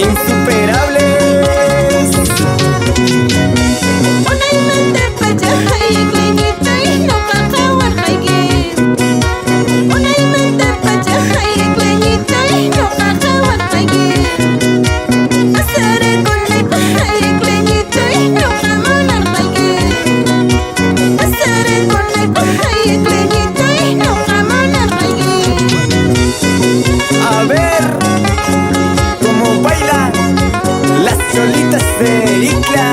Insuperables. Unaymente pachahayik leñitoy nuqaqa warqaykit. Unaymente pachahayik leñitoy nuqaqa warqaykit. Asarikunaypaq hayik leñitoy nuqa munarqaykit. Asarikunaypaq hayik leñitoy nuqa munarqaykit. A ver cómo bailan las cholitas de Ixtla.